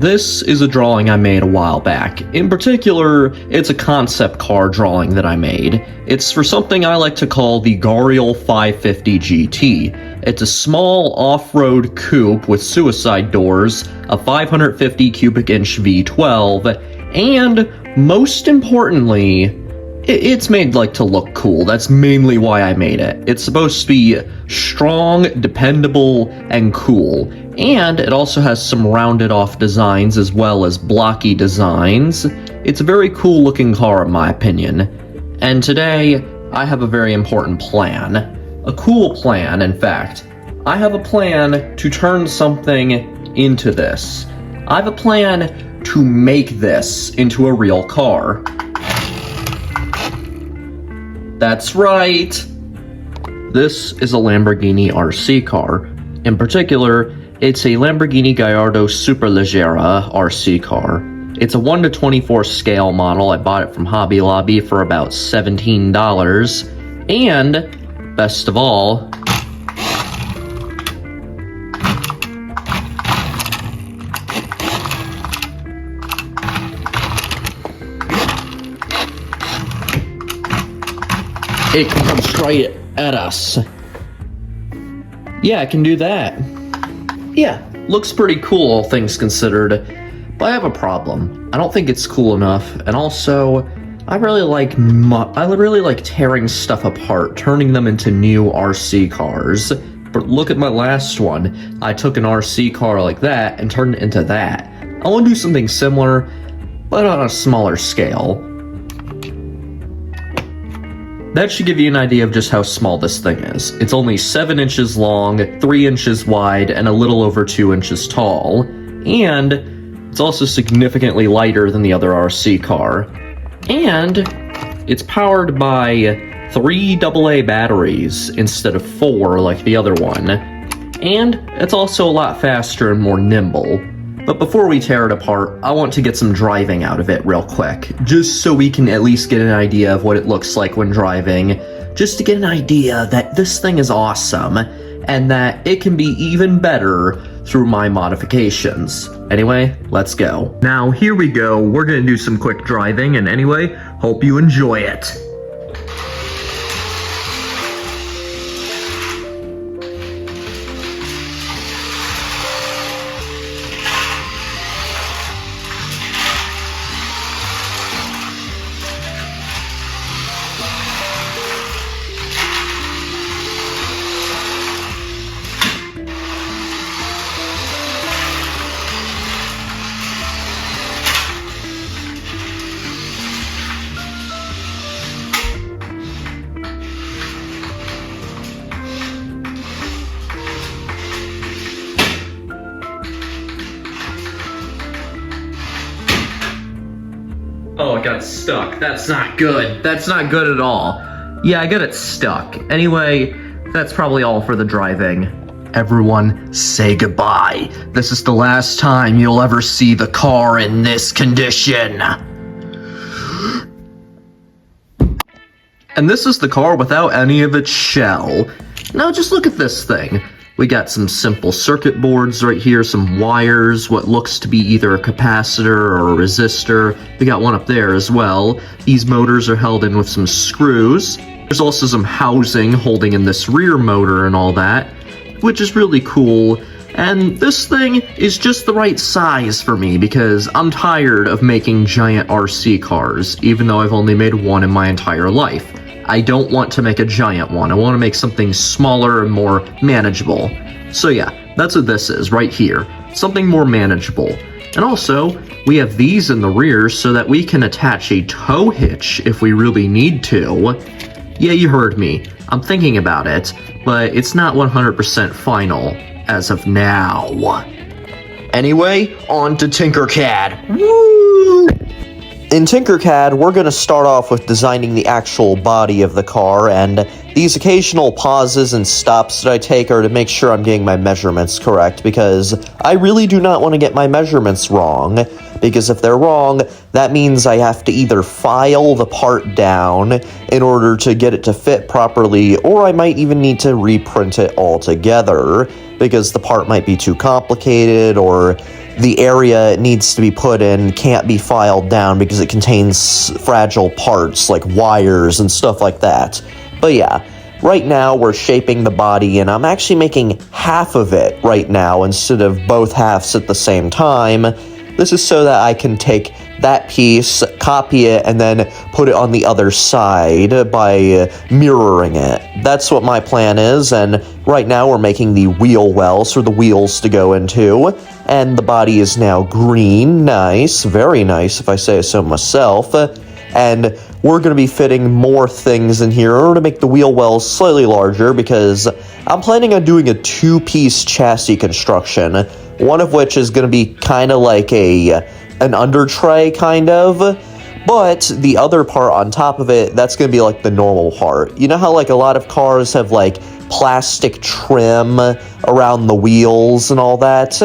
This is a drawing I made a while back. In particular, it's a concept car drawing that I made. It's for something I like to call the Gariel 550 GT. It's a small off-road coupe with suicide doors, a 550 cubic inch V12, and most importantly, it's made to look cool. That's mainly why I made it. It's supposed to be strong, dependable, and cool. And it also has some rounded off designs as well as blocky designs. It's a very cool looking car in my opinion. And today, I have a very important plan. A cool plan, in fact. I have a plan to turn something into this. I have a plan to make this into a real car. That's right! This is a Lamborghini RC car. In particular, it's a Lamborghini Gallardo Superleggera RC car. It's a 1:24 scale model. I bought it from Hobby Lobby for about $17. And, best of all, it can come straight at us. Yeah, I can do that. Yeah, looks pretty cool, all things considered. But I have a problem. I don't think it's cool enough, and also, I really like tearing stuff apart, turning them into new RC cars. But look at my last one. I took an RC car like that and turned it into that. I want to do something similar, but on a smaller scale. That should give you an idea of just how small this thing is. It's only 7 inches long, 3 inches wide, and a little over 2 inches tall. And it's also significantly lighter than the other RC car. And it's powered by 3 AA batteries instead of 4 like the other one. And it's also a lot faster and more nimble. But before we tear it apart, I want to get some driving out of it real quick, just so we can at least get an idea of what it looks like when driving, just to get an idea that this thing is awesome, and that it can be even better through my modifications. Anyway, let's go. Now, here we go. We're gonna do some quick driving, and anyway, hope you enjoy it. Oh, it got stuck. That's not good. That's not good at all. Yeah, I got it stuck. Anyway, that's probably all for the driving. Everyone, say goodbye. This is the last time you'll ever see the car in this condition. And this is the car without any of its shell. Now just look at this thing. We got some simple circuit boards right here, some wires, what looks to be either a capacitor or a resistor. We got one up there as well. These motors are held in with some screws. There's also some housing holding in this rear motor and all that, which is really cool. And this thing is just the right size for me because I'm tired of making giant RC cars, even though I've only made one in my entire life. I don't want to make a giant one. I want to make something smaller and more manageable. So yeah, that's what this is right here. Something more manageable. And also, we have these in the rear so that we can attach a tow hitch if we really need to. Yeah, you heard me. I'm thinking about it, but it's not 100% final as of now. Anyway, on to Tinkercad. Woo! In Tinkercad, we're going to start off with designing the actual body of the car, and these occasional pauses and stops that I take are to make sure I'm getting my measurements correct, because I really do not want to get my measurements wrong, because if they're wrong, that means I have to either file the part down in order to get it to fit properly, or I might even need to reprint it altogether, because the part might be too complicated, or the area it needs to be put in can't be filed down because it contains fragile parts like wires and stuff like that. But yeah, right now we're shaping the body, and I'm actually making half of it right now instead of both halves at the same time. This is so that I can take that piece, copy it, and then put it on the other side by mirroring it. That's what my plan is, and right now we're making the wheel wells for the wheels to go into, and the body is now green. Nice, very nice if I say so myself. And we're going to be fitting more things in here in order to make the wheel wells slightly larger, because I'm planning on doing a two-piece chassis construction, one of which is going to be kind of like an under tray, kind of, but the other part on top of it, that's going to be like the normal part. You know how like a lot of cars have like plastic trim around the wheels and all that,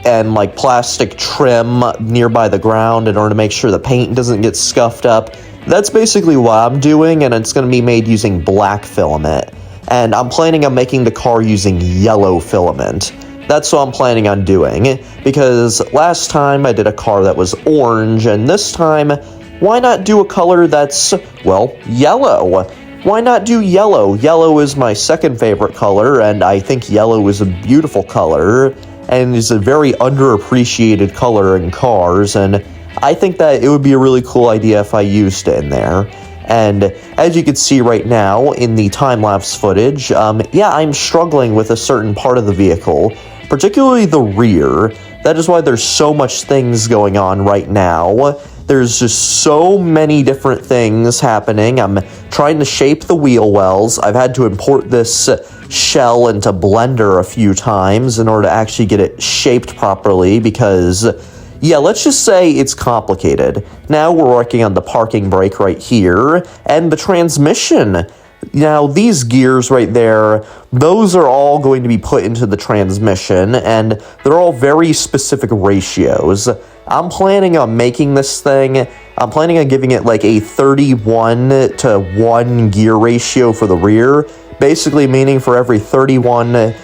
and like plastic trim nearby the ground in order to make sure the paint doesn't get scuffed up? That's basically what I'm doing, and it's going to be made using black filament, and I'm planning on making the car using yellow filament. That's what I'm planning on doing, because last time I did a car that was orange, and this time, why not do a color that's, well, yellow? Why not do yellow? Yellow is my second favorite color, and I think yellow is a beautiful color, and is a very underappreciated color in cars, and I think that it would be a really cool idea if I used it in there. And as you can see right now in the time-lapse footage, yeah, I'm struggling with a certain part of the vehicle, particularly the rear. That is why there's so much things going on right now. There's just so many different things happening. I'm trying to shape the wheel wells. I've had to import this shell into Blender a few times in order to actually get it shaped properly, because yeah, let's just say it's complicated. Now we're working on the parking brake right here, and the transmission. Now, these gears right there, those are all going to be put into the transmission, and they're all very specific ratios. I'm planning on making this thing, I'm planning on giving it like a 31:1 gear ratio for the rear, basically meaning for every 31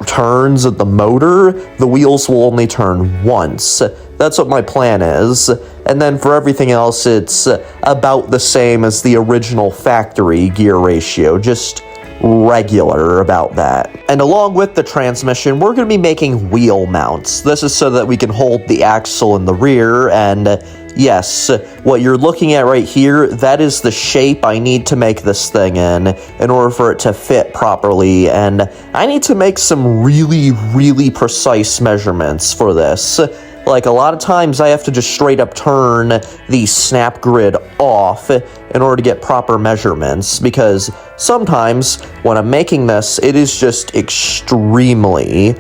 turns of the motor, the wheels will only turn once. That's what my plan is. And then for everything else, it's about the same as the original factory gear ratio, just regular about that. And along with the transmission, we're going to be making wheel mounts. This is so that we can hold the axle in the rear, and yes, what you're looking at right here, that is the shape I need to make this thing in order for it to fit properly, and I need to make some really, really precise measurements for this. Like, a lot of times I have to just straight up turn the snap grid off in order to get proper measurements, because sometimes when I'm making this, it is just extremely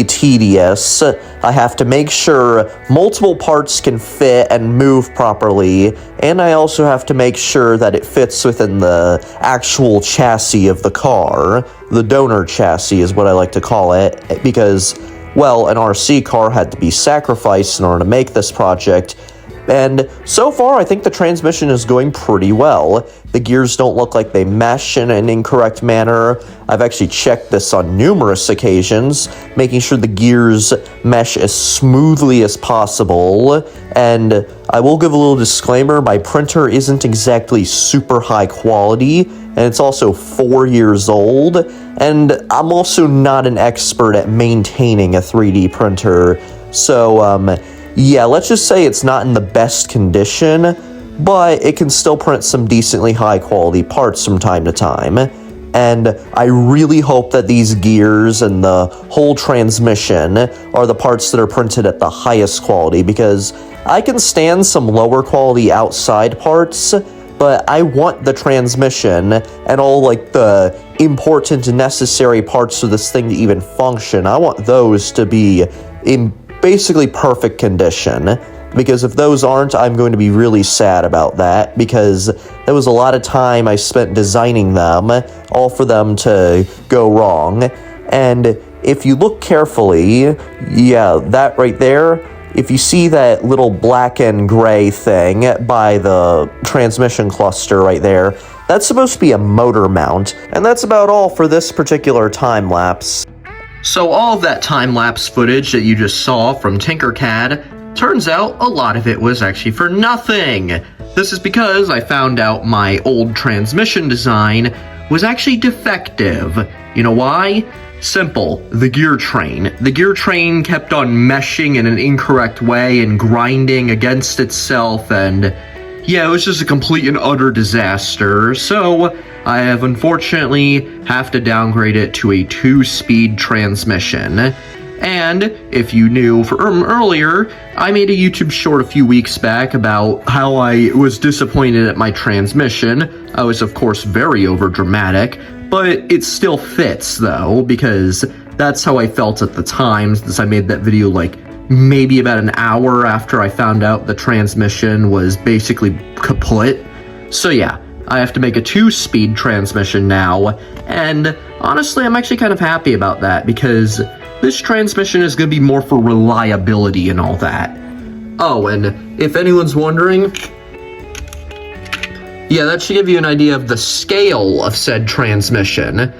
tedious. I have to make sure multiple parts can fit and move properly, and I also have to make sure that it fits within the actual chassis of the car. The donor chassis is what I like to call it, because, well, an RC car had to be sacrificed in order to make this project, and so far I think the transmission is going pretty well. The gears don't look like they mesh in an incorrect manner. I've actually checked this on numerous occasions, making sure the gears mesh as smoothly as possible. And I will give a little disclaimer, my printer isn't exactly super high quality, and it's also 4 years old, and I'm also not an expert at maintaining a 3D printer, so yeah, let's just say it's not in the best condition, but it can still print some decently high quality parts from time to time. And I really hope that these gears and the whole transmission are the parts that are printed at the highest quality, because I can stand some lower quality outside parts, but I want the transmission and all like the important and necessary parts of this thing to even function. I want those to be in basically perfect condition, because if those aren't, I'm going to be really sad about that, because there was a lot of time I spent designing them, all for them to go wrong. And if you look carefully, yeah, that right there, if you see that little black and gray thing by the transmission cluster right there, that's supposed to be a motor mount, and that's about all for this particular time lapse. So all of that time-lapse footage that you just saw from Tinkercad, turns out a lot of it was actually for nothing. This is because I found out my old transmission design was actually defective. You know why? Simple. The gear train. The gear train kept on meshing in an incorrect way and grinding against itself, and yeah, it was just a complete and utter disaster. So I have unfortunately have to downgrade it to a 2-speed transmission. And if you knew from earlier, I made a YouTube short a few weeks back about how I was disappointed at my transmission. I was of course very overdramatic, but it still fits though, because that's how I felt at the time, since I made that video like maybe about an hour after I found out the transmission was basically kaput. So yeah, I have to make a 2-speed transmission now, and honestly I'm actually kind of happy about that, because this transmission is going to be more for reliability and all that. Oh, and if anyone's wondering, yeah, that should give you an idea of the scale of said transmission.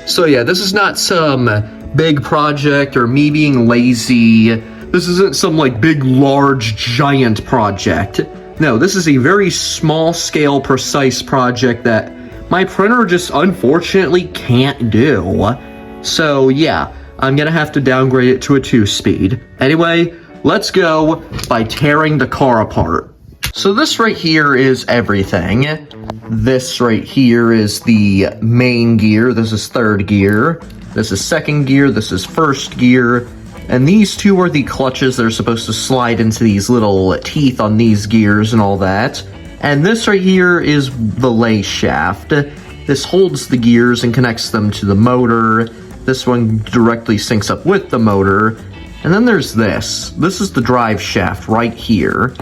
So yeah, this is not some big project or me being lazy. This isn't some like big, large, giant project. No, this is a very small scale, precise project that my printer just unfortunately can't do. So yeah, I'm gonna have to downgrade it to a 2-speed. Anyway, let's go by tearing the car apart. So this right here is everything. This right here is the main gear. This is 3rd gear. This is 2nd gear. This is 1st gear. And these two are the clutches that are supposed to slide into these little teeth on these gears and all that. And this right here is the lay shaft. This holds the gears and connects them to the motor. This one directly syncs up with the motor. And then there's this. This is the drive shaft right here.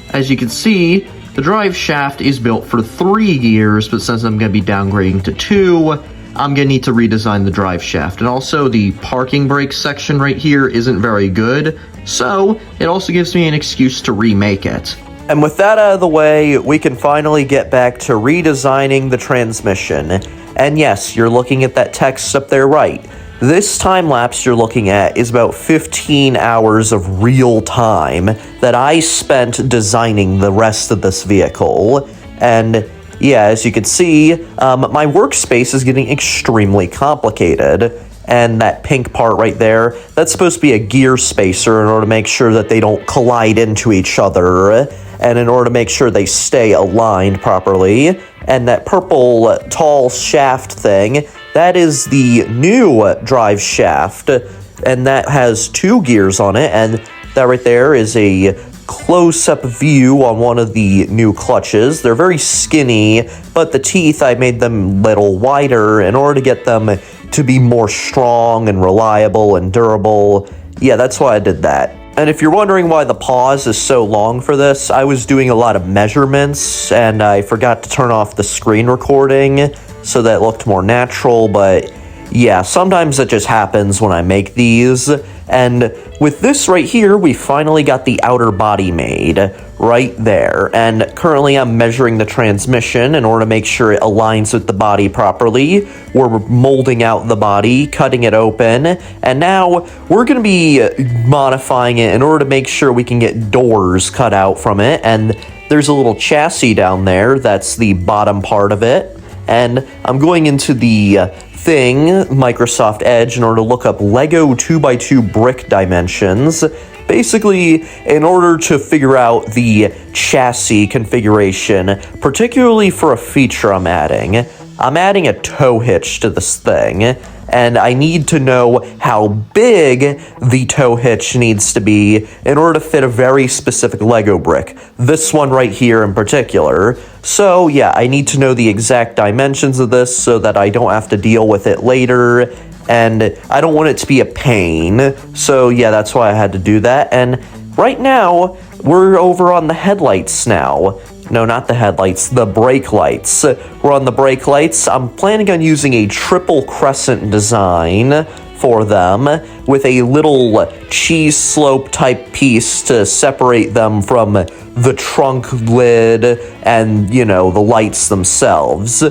As you can see, the drive shaft is built for 3 gears, but since I'm going to be downgrading to 2, I'm going to need to redesign the drive shaft. And also, the parking brake section right here isn't very good, so it also gives me an excuse to remake it. And with that out of the way, we can finally get back to redesigning the transmission. And yes, you're looking at that text up there right. This time-lapse you're looking at is about 15 hours of real time that I spent designing the rest of this vehicle. And yeah, as you can see, my workspace is getting extremely complicated. And that pink part right there, that's supposed to be a gear spacer in order to make sure that they don't collide into each other, and in order to make sure they stay aligned properly. And that purple tall shaft thing, that is the new drive shaft, and that has 2 gears on it, and that right there is a close-up view on one of the new clutches. They're very skinny, but the teeth, I made them a little wider in order to get them to be more strong and reliable and durable. Yeah, that's why I did that. And if you're wondering why the pause is so long for this, I was doing a lot of measurements, and I forgot to turn off the screen recording so that it looked more natural, but yeah, sometimes that just happens when I make these. And with this right here, we finally got the outer body made right there. And currently I'm measuring the transmission in order to make sure it aligns with the body properly. We're molding out the body, cutting it open, and now we're going to be modifying it in order to make sure we can get doors cut out from it. And there's a little chassis down there. That's the bottom part of it. And I'm going into the thing, Microsoft Edge, in order to look up Lego 2x2 brick dimensions. Basically, in order to figure out the chassis configuration, particularly for a feature I'm adding. I'm adding a tow hitch to this thing, and I need to know how big the tow hitch needs to be in order to fit a very specific Lego brick. This one right here in particular. So yeah, I need to know the exact dimensions of this so that I don't have to deal with it later, and I don't want it to be a pain. So yeah, that's why I had to do that. And right now, we're over on the headlights now. No, not the headlights, the brake lights. We're on the brake lights. I'm planning on using a triple crescent design for them with a little cheese slope type piece to separate them from the trunk lid and, you know, the lights themselves.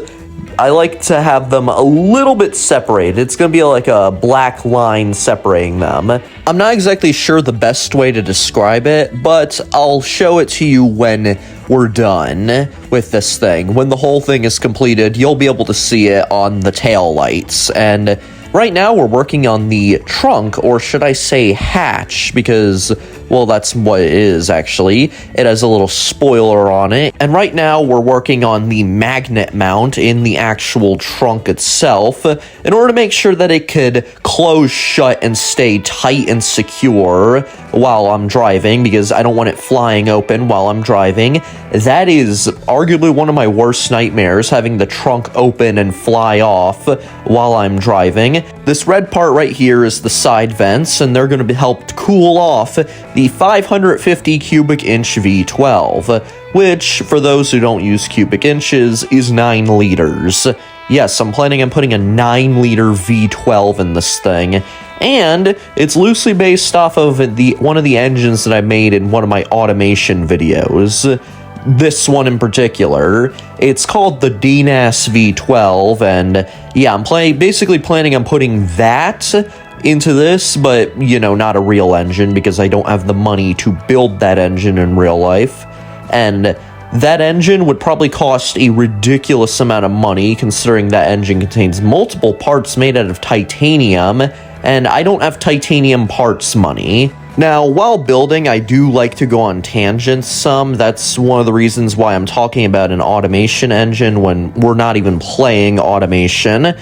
I like to have them a little bit separated. It's going to be like a black line separating them. I'm not exactly sure the best way to describe it, but I'll show it to you when we're done with this thing. When the whole thing is completed, you'll be able to see it on the tail lights. And right now we're working on the trunk, or should I say hatch, because, well, that's what it is, actually. It has a little spoiler on it. And right now we're working on the magnet mount in the actual trunk itself in order to make sure that it could close shut and stay tight and secure while I'm driving, because I don't want it flying open while I'm driving. That is arguably one of my worst nightmares, having the trunk open and fly off while I'm driving. This red part right here is the side vents, and they're going to be helped cool off the 550 cubic inch V12, which, for those who don't use cubic inches, is 9 liters. Yes, I'm planning on putting a 9-liter V12 in this thing, and it's loosely based off of one of the engines that I made in one of my automation videos. This one in particular. It's called the DNAS V12, and yeah, I'm basically planning on putting that into this, but, you know, not a real engine, because I don't have the money to build that engine in real life. And that engine would probably cost a ridiculous amount of money, considering that engine contains multiple parts made out of titanium, and I don't have titanium parts money. Now, while building, I do like to go on tangents some. That's one of the reasons why I'm talking about an automation engine when we're not even playing automation.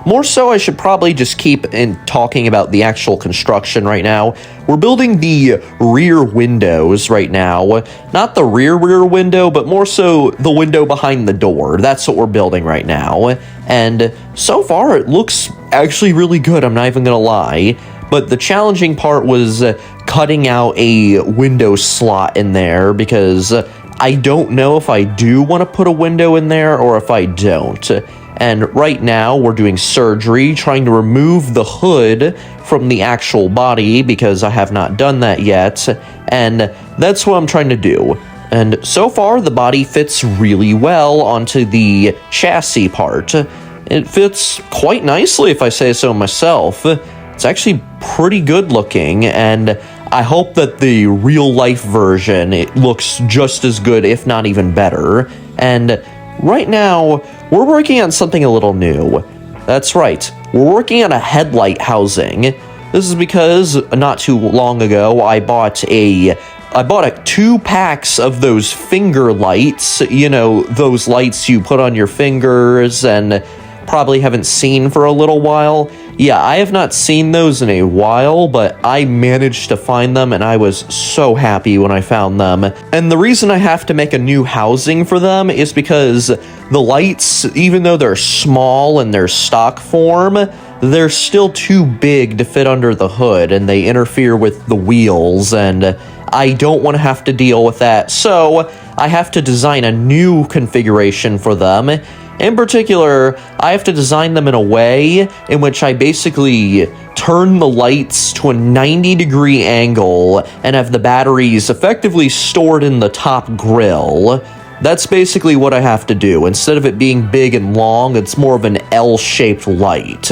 More so, I should probably just keep talking about the actual construction right now. We're building the rear windows right now. Not the rear window, but more so the window behind the door. That's what we're building right now. And so far, it looks actually really good, I'm not even gonna lie. But the challenging part was cutting out a window slot in there, because I don't know if I do want to put a window in there or if I don't. And right now we're doing surgery, trying to remove the hood from the actual body, because I have not done that yet. And that's what I'm trying to do. And so far the body fits really well onto the chassis part. It fits quite nicely, if I say so myself. It's actually pretty good looking, and I hope that the real life version, it looks just as good, if not even better. And right now, we're working on something a little new. That's right, we're working on a headlight housing. This is because not too long ago, I bought 2 packs of those finger lights, you know, those lights you put on your fingers and probably haven't seen for a little while. Yeah, I have not seen those in a while, but I managed to find them, and I was so happy when I found them. And the reason I have to make a new housing for them is because the lights, even though they're small in their stock form, they're still too big to fit under the hood, and they interfere with the wheels, and I don't want to have to deal with that. So I have to design a new configuration for them. In particular, I have to design them in a way in which I basically turn the lights to a 90-degree angle and have the batteries effectively stored in the top grille. That's basically what I have to do. Instead of it being big and long, it's more of an L-shaped light.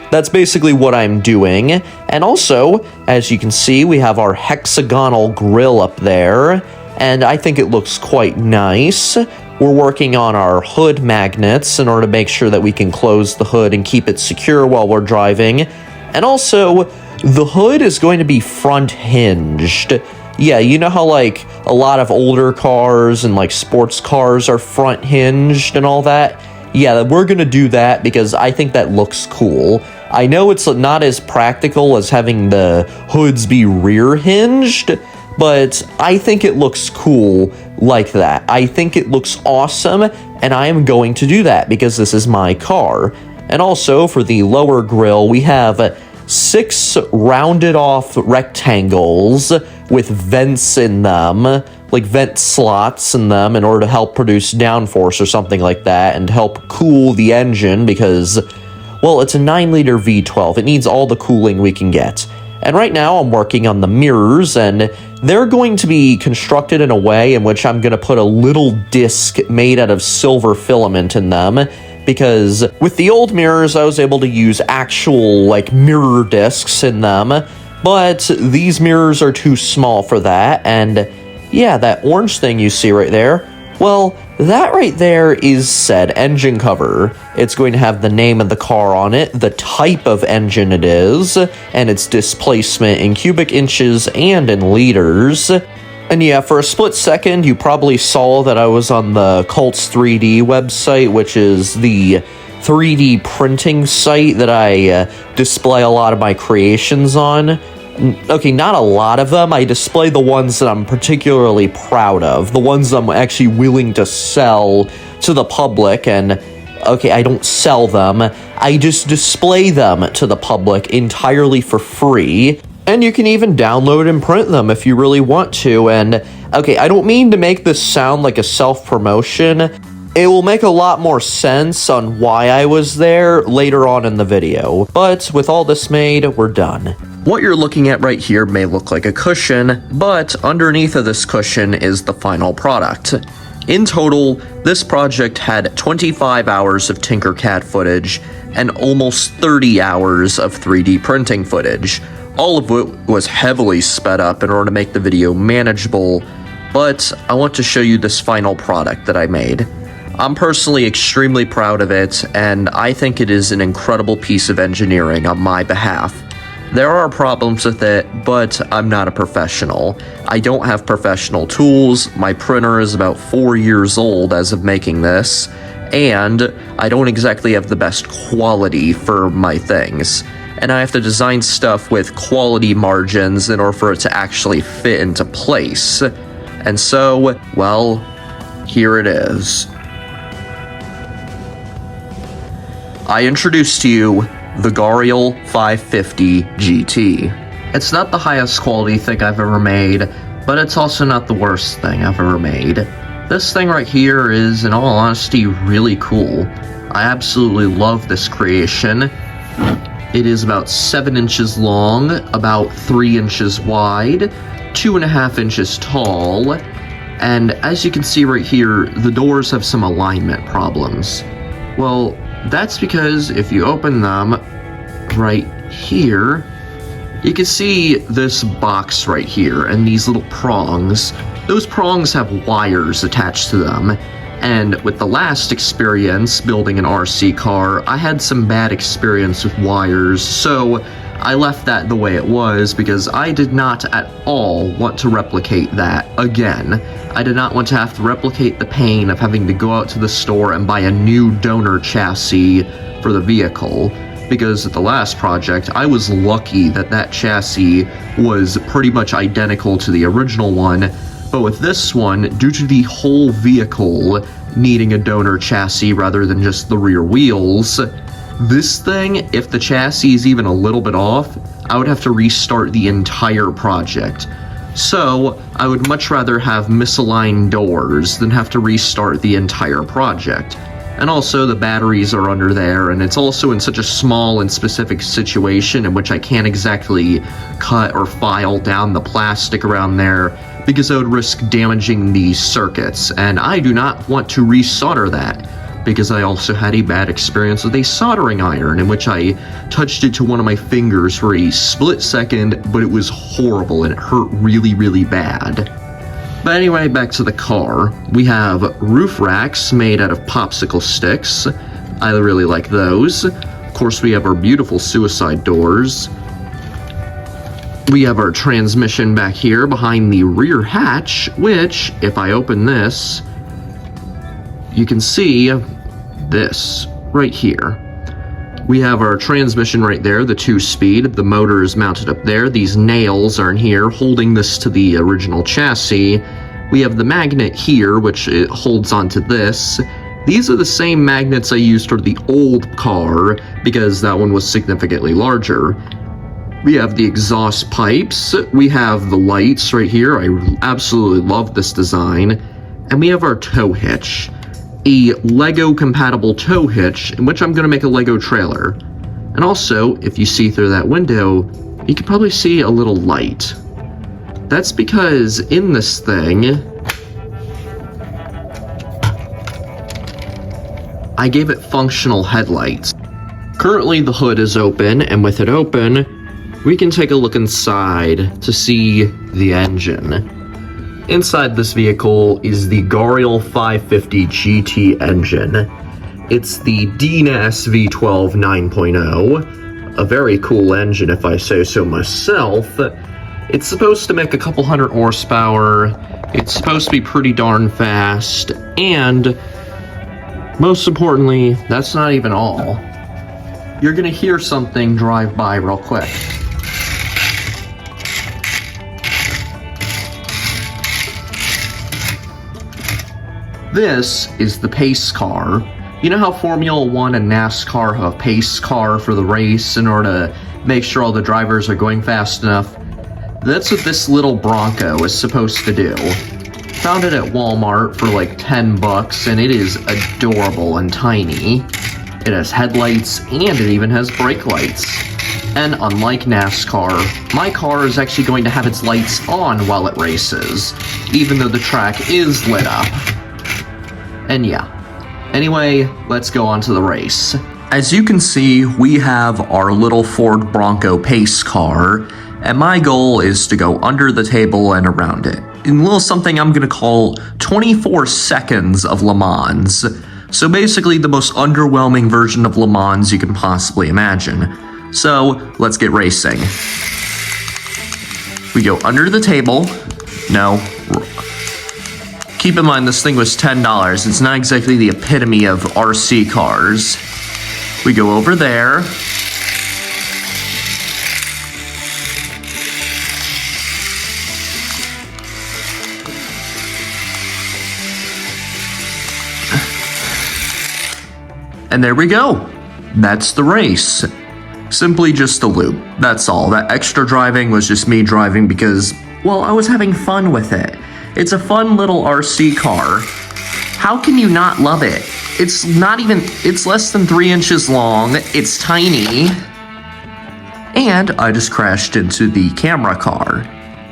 That's basically what I'm doing. And also, as you can see, we have our hexagonal grille up there, and I think it looks quite nice. We're working on our hood magnets in order to make sure that we can close the hood and keep it secure while we're driving. And also, the hood is going to be front hinged. Yeah, you know how, like, a lot of older cars and, like, sports cars are front hinged and all that? Yeah, we're gonna do that because I think that looks cool. I know it's not as practical as having the hoods be rear hinged, but I think it looks cool like that. I think it looks awesome, and I am going to do that because this is my car. And also, for the lower grille, we have 6 rounded off rectangles with vents in them, like vent slots in them, in order to help produce downforce or something like that, and help cool the engine because, well, it's a 9-liter V12. It needs all the cooling we can get. And right now I'm working on the mirrors, and they're going to be constructed in a way in which I'm going to put a little disc made out of silver filament in them. because with the old mirrors, I was able to use actual, like, mirror discs in them, but these mirrors are too small for that, and yeah, that orange thing you see right there, well, that right there is said engine cover. It's going to have the name of the car on it, the type of engine it is, and its displacement in cubic inches and in liters. And yeah, for a split second, you probably saw that I was on the Cults 3D website, which is the 3D printing site that I display a lot of my creations on. Okay, not a lot of them. I display the ones that I'm particularly proud of, the ones I'm actually willing to sell to the public, and okay, I don't sell them. I just display them to the public entirely for free. And you can even download and print them if you really want to. And okay, I don't mean to make this sound like a self-promotion. It will make a lot more sense on why I was there later on in the video. But with all this made, we're done. What you're looking at right here may look like a cushion, but underneath of this cushion is the final product. In total, this project had 25 hours of Tinkercad footage and almost 30 hours of 3D printing footage, all of which was heavily sped up in order to make the video manageable, but I want to show you this final product that I made. I'm personally extremely proud of it, and I think it is an incredible piece of engineering on my behalf. There are problems with it, but I'm not a professional. I don't have professional tools, my printer is about 4 years old as of making this, and I don't exactly have the best quality for my things. And I have to design stuff with quality margins in order for it to actually fit into place. And so, well, here it is. I introduce to you the Garial 550 GT. It's not the highest quality thing I've ever made, but it's also not the worst thing I've ever made. This thing right here is, in all honesty, really cool. I absolutely love this creation. It is about 7 inches long, about 3 inches wide, 2.5 inches tall, and as you can see right here, the doors have some alignment problems. Well, that's because if you open them right here, you can see this box right here and these little prongs. Those prongs have wires attached to them, and with the last experience building an RC car, I had some bad experience with wires, so I left that the way it was because I did not at all want to replicate that again. I did not want to have to replicate the pain of having to go out to the store and buy a new donor chassis for the vehicle, because at the last project, I was lucky that that chassis was pretty much identical to the original one, but with this one, due to the whole vehicle needing a donor chassis rather than just the rear wheels, this thing, if the chassis is even a little bit off, I would have to restart the entire project. So, I would much rather have misaligned doors than have to restart the entire project. And also, the batteries are under there, and it's also in such a small and specific situation in which I can't exactly cut or file down the plastic around there, because I would risk damaging the circuits, and I do not want to resolder that, because I also had a bad experience with a soldering iron in which I touched it to one of my fingers for a split second, but it was horrible and it hurt really, really bad. But anyway, back to the car. We have roof racks made out of popsicle sticks. I really like those. Of course, we have our beautiful suicide doors. We have our transmission back here behind the rear hatch, which, if I open this, you can see this right here. We have our transmission right there, the 2-speed. The motor is mounted up there. These nails are in here holding this to the original chassis. We have the magnet here, which it holds onto this. These are the same magnets I used for the old car, because that one was significantly larger. We have the exhaust pipes. We have the lights right here. I absolutely love this design. And we have our tow hitch. A Lego compatible tow hitch in which I'm going to make a Lego trailer. And also, if you see through that window, you can probably see a little light. That's because in this thing, I gave it functional headlights. Currently the hood is open, and with it open, we can take a look inside to see the engine. Inside this vehicle is the Gariel 550 GT engine. It's the DNAS V12 9.0, a very cool engine if I say so myself. It's supposed to make a couple hundred horsepower, it's supposed to be pretty darn fast, and most importantly, that's not even all. You're gonna hear something drive by real quick. This is the pace car. You know how Formula 1 and NASCAR have a pace car for the race in order to make sure all the drivers are going fast enough? That's what this little Bronco is supposed to do. Found it at Walmart for like $10 and it is adorable and tiny. It has headlights and it even has brake lights. And unlike NASCAR, my car is actually going to have its lights on while it races, even though the track is lit up. And yeah. Anyway, let's go on to the race. As you can see, we have our little Ford Bronco pace car, and my goal is to go under the table and around it. In a little something I'm gonna call 24 seconds of Le Mans. So basically the most underwhelming version of Le Mans you can possibly imagine. So, let's get racing. We go under the table. No. Keep in mind this thing was $10. It's not exactly the epitome of RC cars. We go over there. And there we go. That's the race. Simply just a loop. That's all. That extra driving was just me driving because, well, I was having fun with it. It's a fun little RC car. How can you not love it? It's less than 3 inches long. It's tiny. And I just crashed into the camera car.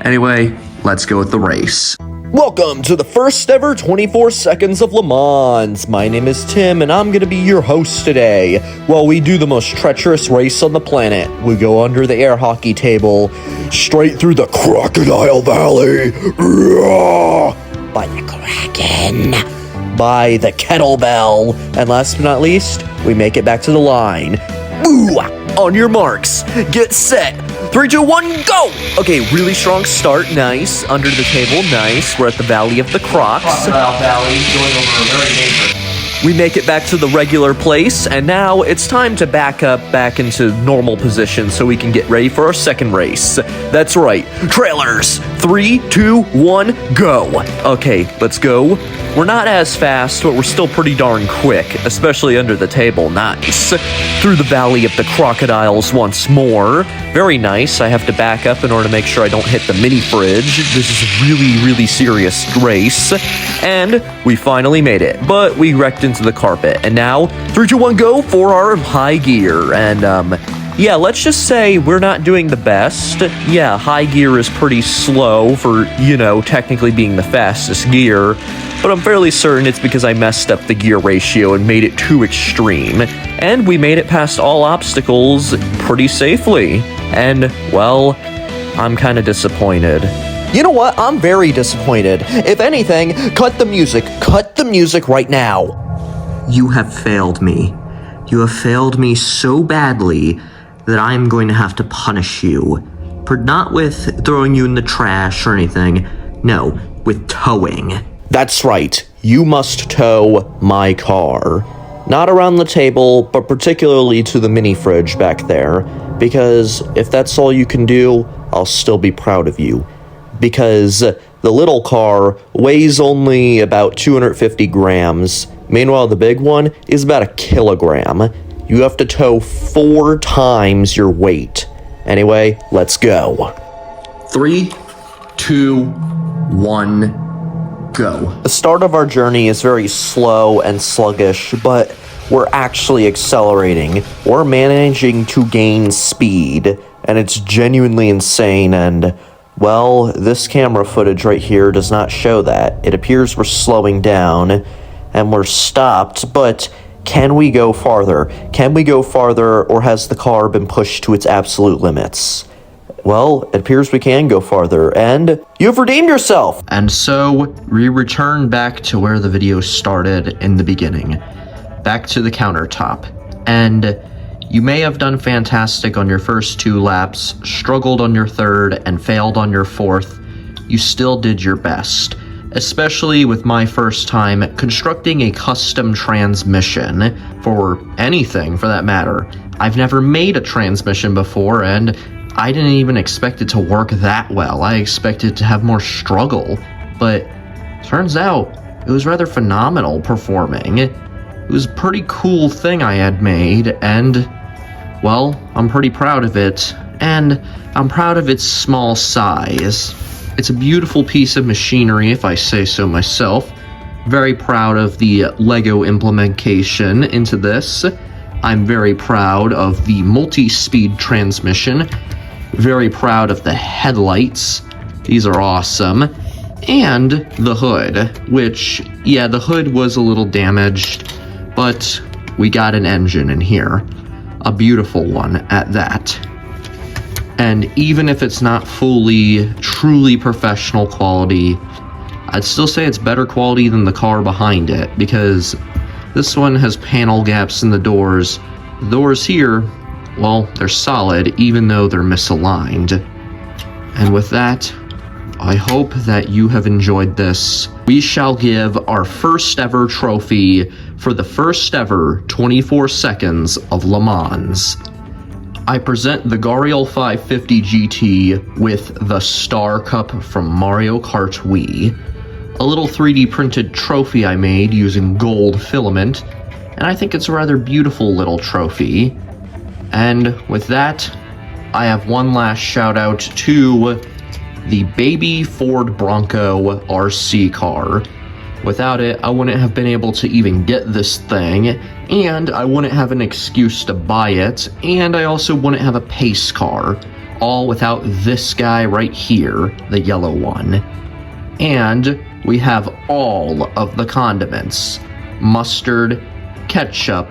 Anyway, let's go with the race. Welcome to the first ever 24 seconds of Le Mans. My name is Tim and I'm gonna be your host today. While we do the most treacherous race on the planet, we go under the air hockey table, straight through the Crocodile Valley, by the Kraken, by the Kettlebell, and last but not least, we make it back to the line. Ooh, on your marks, get set. 3, 2, 1, go! Okay, really strong start, nice. Under the table, nice. We're at the Valley of the Crocs. Crocodile Valley, going over a very dangerous. We make it back to the regular place, and now it's time to back up back into normal position so we can get ready for our second race. That's right, trailers. 3, 2, 1, go. Okay, let's go. We're not as fast, but we're still pretty darn quick, especially under the table, nice. Through the Valley of the Crocodiles once more. Very nice. I have to back up in order to make sure I don't hit the mini fridge. This is a really, really serious race. And we finally made it, but we wrecked into the carpet. And now, 3, 2, 1, go for our high gear. And, yeah, let's just say we're not doing the best. Yeah, high gear is pretty slow for, you know, technically being the fastest gear, but I'm fairly certain it's because I messed up the gear ratio and made it too extreme. And we made it past all obstacles pretty safely. And, well, I'm kind of disappointed. You know what? I'm very disappointed. If anything, cut the music. Cut the music right now. You have failed me. You have failed me so badly that I am going to have to punish you. Not with throwing you in the trash or anything. No, with towing. That's right. You must tow my car. Not around the table, but particularly to the mini fridge back there. Because if that's all you can do, I'll still be proud of you. Because the little car weighs only about 250 grams. Meanwhile, the big one is about a kilogram. You have to tow 4 times your weight. Anyway, let's go. 3, 2, 1, go. The start of our journey is very slow and sluggish, but we're actually accelerating. We're managing to gain speed, and it's genuinely insane, and, well, this camera footage right here does not show that. It appears we're slowing down, and we're stopped, but Can we go farther? Can we go farther, or has the car been pushed to its absolute limits? Well, it appears we can go farther, and you've redeemed yourself! And so, we return back to where the video started in the beginning. Back to the countertop. And you may have done fantastic on your first 2 laps, struggled on your 3rd, and failed on your 4th. You still did your best. Especially with my first time constructing a custom transmission for anything for that matter. I've never made a transmission before, and I didn't even expect it to work that well. I expected to have more struggle, but turns out it was rather phenomenal performing. It was a pretty cool thing I had made, and well, I'm pretty proud of it, and I'm proud of its small size. It's a beautiful piece of machinery, if I say so myself. Very proud of the Lego implementation into this. I'm very proud of the multi-speed transmission. Very proud of the headlights. These are awesome. And the hood, which, yeah, the hood was a little damaged, but we got an engine in here. A beautiful one at that. And even if it's not fully, truly professional quality, I'd still say it's better quality than the car behind it, because this one has panel gaps in the doors. The doors here, well, they're solid, even though they're misaligned. And with that, I hope that you have enjoyed this. We shall give our first ever trophy for the first ever 24 seconds of Le Mans. I present the Gariel 550 GT with the Star Cup from Mario Kart Wii, a little 3D printed trophy I made using gold filament, and I think it's a rather beautiful little trophy. And with that, I have one last shout out to the baby Ford Bronco RC car. Without it, I wouldn't have been able to even get this thing, and I wouldn't have an excuse to buy it, and I also wouldn't have a pace car, all without this guy right here, the yellow one. And we have all of the condiments: mustard, ketchup,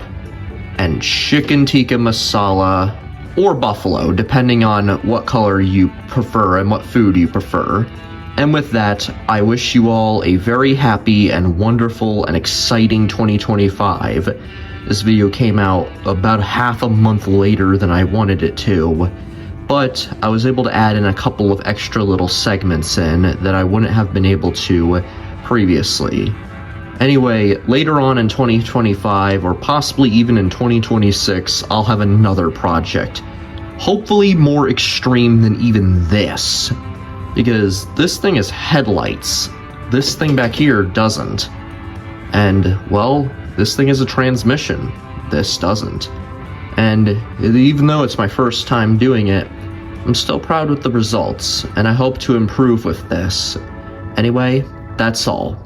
and chicken tikka masala, or buffalo, depending on what color you prefer and what food you prefer. And with that, I wish you all a very happy and wonderful and exciting 2025. This video came out about half a month later than I wanted it to, but I was able to add in a couple of extra little segments in that I wouldn't have been able to previously. Anyway, later on in 2025, or possibly even in 2026, I'll have another project. Hopefully more extreme than even this. Because this thing is headlights. This thing back here doesn't. And, well, this thing is a transmission. This doesn't. And even though it's my first time doing it, I'm still proud with the results, and I hope to improve with this. Anyway, that's all.